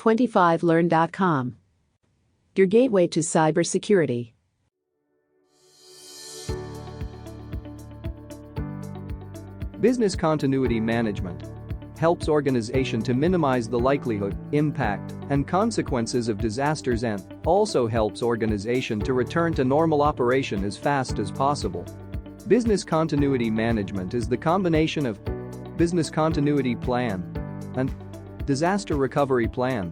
25learn.com, your gateway to cybersecurity. Business continuity management helps organization to minimize the likelihood, impact, and consequences of disasters and also helps organization to return to normal operation as fast as possible. Business continuity management is the combination of business continuity plan and disaster recovery plan.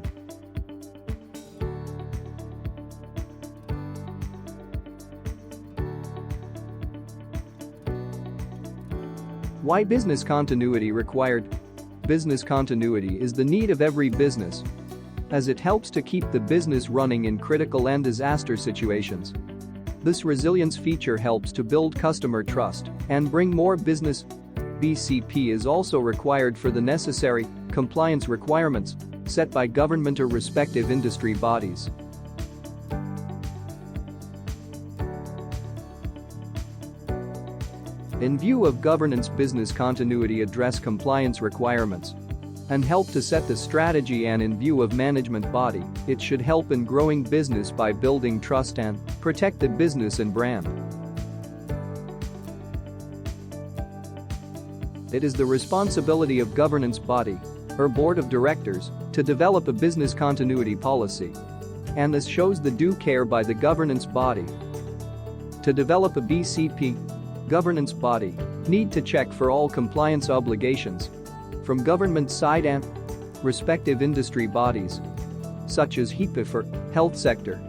Why business continuity required? Business continuity is the need of every business, as it helps to keep the business running in critical and disaster situations. This resilience feature helps to build customer trust and bring more business. BCP is also required for the necessary compliance requirements set by government or respective industry bodies. In view of governance, business continuity address compliance requirements and help to set the strategy, and in view of management body, it should help in growing business by building trust and protect the business and brand. It is the responsibility of governance body or board of directors to develop a business continuity policy, and this shows the due care by the governance body. To develop a BCP, governance body need to check for all compliance obligations from government side and respective industry bodies such as HIPAA for health sector,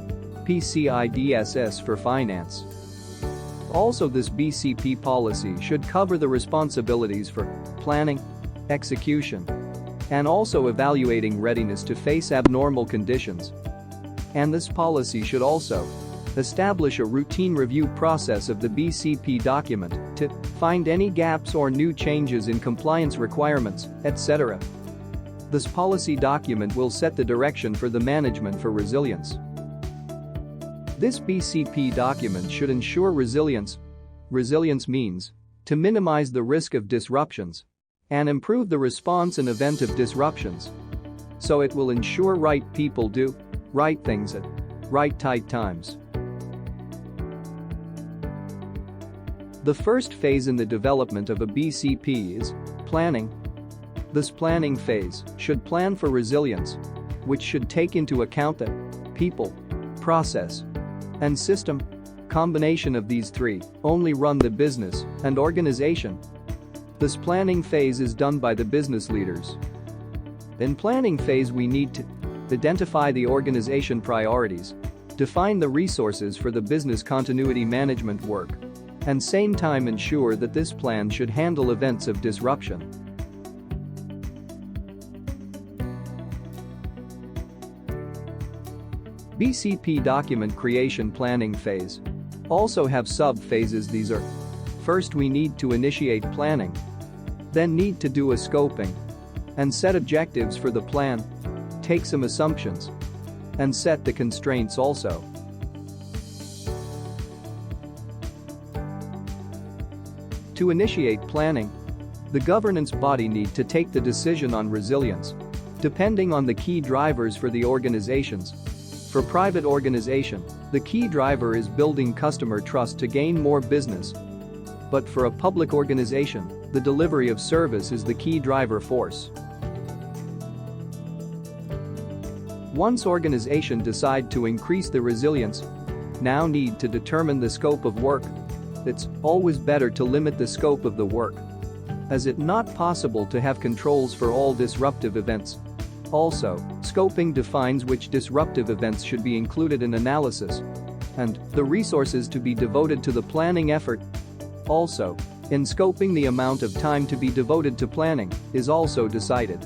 PCI-DSS for finance. Also, this BCP policy should cover the responsibilities for planning, execution, and also evaluating readiness to face abnormal conditions. And this policy should also establish a routine review process of the BCP document to find any gaps or new changes in compliance requirements, etc. This policy document will set the direction for the management for resilience. This BCP document should ensure resilience. Resilience means to minimize the risk of disruptions and improve the response in event of disruptions. So it will ensure right people do right things at right times. The first phase in the development of a BCP is planning. This planning phase should plan for resilience, which should take into account the people, process, and system combination of these three only run the business and organization. This planning phase is done by the business leaders. In planning phase, we need to identify the organization priorities, define the resources for the business continuity management work, and same time ensure that this plan should handle events of disruption. BCP document creation planning phase also have sub-phases. These are: first, we need to initiate planning, then need to do a scoping and set objectives for the plan, take some assumptions, and set the constraints also. To initiate planning, the governance body need to take the decision on resilience, depending on the key drivers for the organizations. For private organization, the key driver is building customer trust to gain more business. But for a public organization, the delivery of service is the key driver force. Once organization decide to increase the resilience, now need to determine the scope of work. It's always better to limit the scope of the work, as it's not possible to have controls for all disruptive events. Also, scoping defines which disruptive events should be included in analysis and the resources to be devoted to the planning effort. Also, in scoping, the amount of time to be devoted to planning is also decided.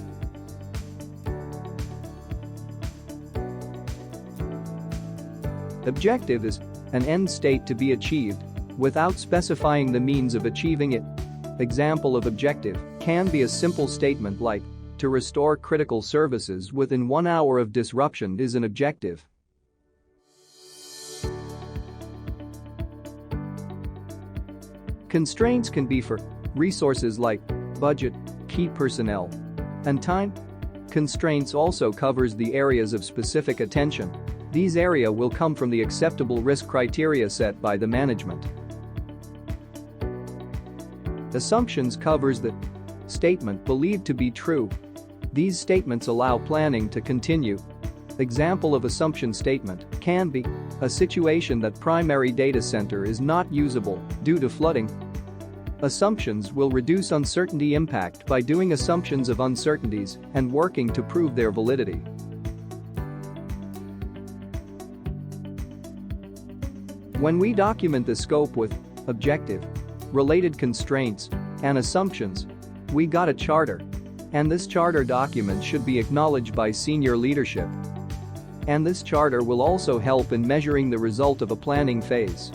Objective is an end state to be achieved without specifying the means of achieving it. Example of objective can be a simple statement like, to restore critical services within 1 hour of disruption is an objective. Constraints can be for resources like budget, key personnel, and time. Constraints also covers the areas of specific attention. These areas will come from the acceptable risk criteria set by the management. Assumptions covers the statement believed to be true. These statements allow planning to continue. Example of assumption statement can be a situation that primary data center is not usable due to flooding. Assumptions will reduce uncertainty impact by doing assumptions of uncertainties and working to prove their validity. When we document the scope with objective, related constraints, and assumptions, we got a charter. And this charter document should be acknowledged by senior leadership. And this charter will also help in measuring the result of a planning phase.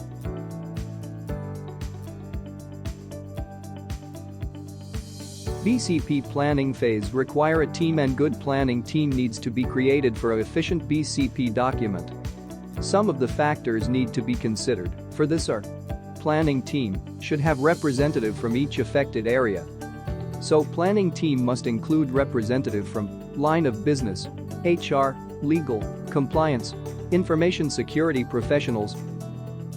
BCP planning phase require a team, and good planning team needs to be created for an efficient BCP document. Some of the factors need to be considered for this are: planning team should have representative from each affected area. So planning team must include representative from line of business, HR, legal, compliance, information security professionals.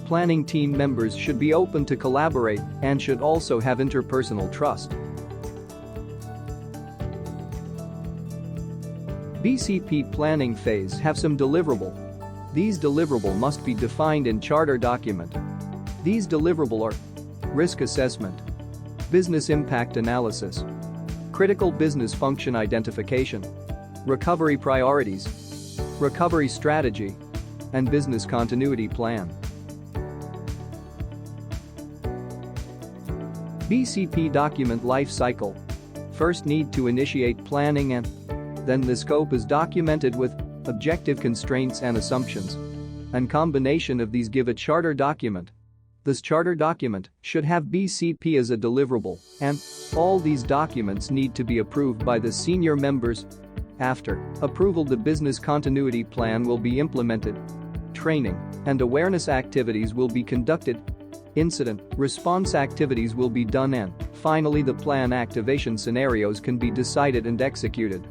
Planning team members should be open to collaborate and should also have interpersonal trust. BCP planning phase have some deliverable. These deliverable must be defined in charter document. These deliverable are risk assessment, business impact analysis, critical business function identification, recovery priorities, recovery strategy, and business continuity plan. BCP document life cycle. First need to initiate planning, and then the scope is documented with objective constraints and assumptions. And combination of these give a charter document. This charter document should have BCP as a deliverable, and all these documents need to be approved by the senior members. After approval, the business continuity plan will be implemented. Training and awareness activities will be conducted. Incident response activities will be done, and finally the plan activation scenarios can be decided and executed.